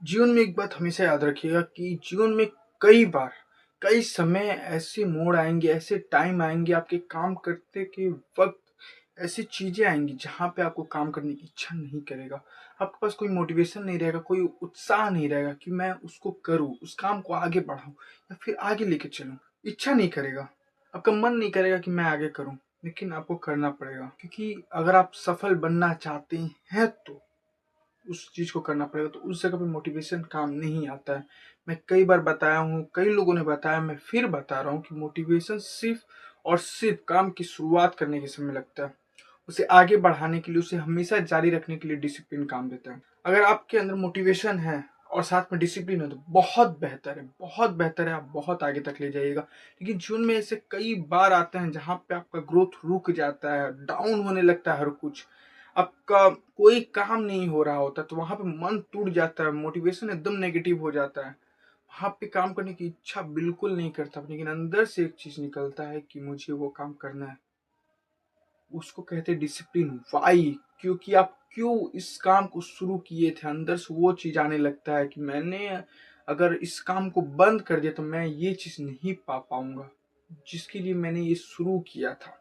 जीवन में एक बात हमेशा याद रखिएगा कि जीवन में कई बार, कई समय ऐसे मोड़ आएँगे, ऐसे टाइम आएँगे आपके काम करते के वक़्त ऐसी चीज़ें आएँगी जहाँ पे आपको काम करने की इच्छा नहीं करेगा। आपके पास कोई मोटिवेशन नहीं रहेगा, कोई उत्साह नहीं रहेगा कि मैं उसको करूँ, उस काम को आगे बढ़ाऊँ या फिर आगे लेके चलूँ। इच्छा नहीं करेगा, आपका मन नहीं करेगा कि मैं आगे करूँ, लेकिन आपको करना पड़ेगा क्योंकि अगर आप सफल बनना चाहते हैं तो उस चीज़ को करना पड़ेगा, तो उस जगह पे मोटिवेशन काम नहीं आता है। मैं कई बार बताया हूँ, कई लोगों ने बताया, मैं फिर बता रहा हूँ कि मोटिवेशन सिर्फ़ और सिर्फ़ काम की शुरुआत करने के समय लगता है। उसे आगे बढ़ाने के लिए, उसे हमेशा जारी रखने के लिए डिसिप्लिन काम देता है। अगर आपके अंदर मोटिवेशन है और साथ में डिसिप्लिन है तो बहुत बेहतर है, आप बहुत आगे तक ले जाइएगा। लेकिन जीवन में ऐसे कई बार आते हैं जहाँ पे आपका ग्रोथ रुक जाता है, डाउन होने लगता है हर कुछ। आपका कोई काम नहीं हो रहा होता तो वहाँ पे मन टूट जाता है, मोटिवेशन एकदम नेगेटिव हो जाता है। वहाँ पे काम करने की इच्छा बिल्कुल नहीं करता, लेकिन अंदर से एक चीज़ निकलता है कि मुझे वो काम करना है। उसको कहते हैं डिसिप्लिन। व्हाई? क्योंकि आप क्यों इस काम को शुरू किए थे, अंदर से वो चीज़ आने लगता है कि मैंने अगर इस काम को बंद कर दिया तो मैं ये चीज़ नहीं पा पाऊँगा, जिसके लिए मैंने ये शुरू किया था।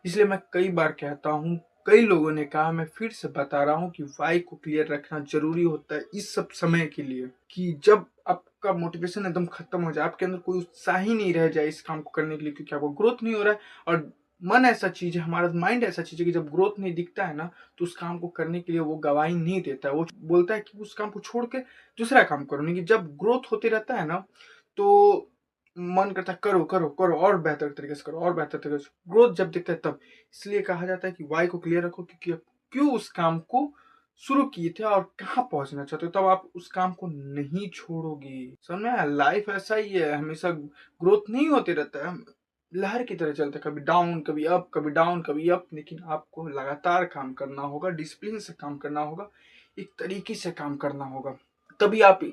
इसलिए मैं कई बार कहता हूँ, कई लोगों ने कहा, मैं फिर से बता रहा हूँ कि व्हाय को क्लियर रखना ज़रूरी होता है इस सब समय के लिए कि जब आपका मोटिवेशन एकदम खत्म हो जाए, आपके अंदर कोई उत्साह ही नहीं रह जाए इस काम को करने के लिए क्योंकि आपको ग्रोथ नहीं हो रहा है और मन ऐसा चीज़ है, हमारा माइंड ऐसा चीज़ है कि जब ग्रोथ नहीं दिखता है ना, तो उस काम को करने के लिए वो गवाही नहीं देता है। वो बोलता है कि उस काम को छोड़ के दूसरा काम करो, लेकिन जब ग्रोथ होते रहता है ना, तो मन करता है करो, करो, करो और बेहतर तरीके से करो और बेहतर तरीके से। ग्रोथ जब दिखता है तब। इसलिए कहा जाता है कि व्हाय को क्लियर रखो क्योंकि आप क्यों उस काम को शुरू किए थे और कहाँ पहुँचना चाहते हो, तब आप उस काम को नहीं छोड़ोगे। समझ में आया? लाइफ ऐसा ही है, हमेशा ग्रोथ नहीं होते रहता है। लहर की तरह चलता है, कभी डाउन, कभी अप, कभी डाउन, कभी अप, लेकिन आपको लगातार काम करना होगा, डिसिप्लिन से काम करना होगा, एक तरीके से काम करना होगा। तभी आप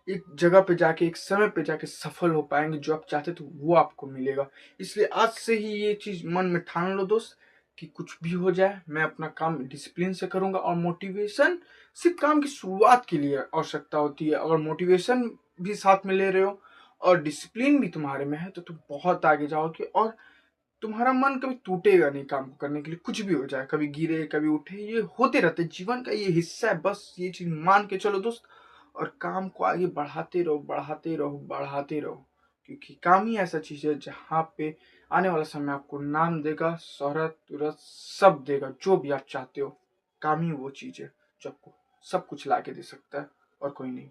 एक जगह पे जाके, एक समय पे जाके सफल हो पाएँगे, जो आप चाहते थे वो आपको मिलेगा। इसलिए आज से ही ये चीज़ मन में ठान लो दोस्त कि कुछ भी हो जाए, मैं अपना काम डिसिप्लिन से करूँगा और मोटिवेशन सिर्फ़ काम की शुरुआत के लिए आवश्यकता होती है। अगर मोटिवेशन भी साथ में ले रहे हो और डिसिप्लिन भी तुम्हारे में है, तो तुम बहुत आगे जाओगे और तुम्हारा मन कभी टूटेगा नहीं काम को करने के लिए, कुछ भी हो जाए, कभी गिरे, कभी उठे, ये होते रहते हैं, जीवन का ये हिस्सा है, बस ये चीज़ मान के चलो दोस्त और काम को आगे बढ़ाते रहो, बढ़ाते रहो, बढ़ाते रहो। क्योंकि काम ही ऐसा चीज़ है जहाँ पे आने वाला समय आपको नाम देगा, शोहरत-वोहरत सब देगा, जो भी आप चाहते हो। काम ही वो चीज़ है जो आपको सब कुछ ला के दे सकता है और कोई नहीं।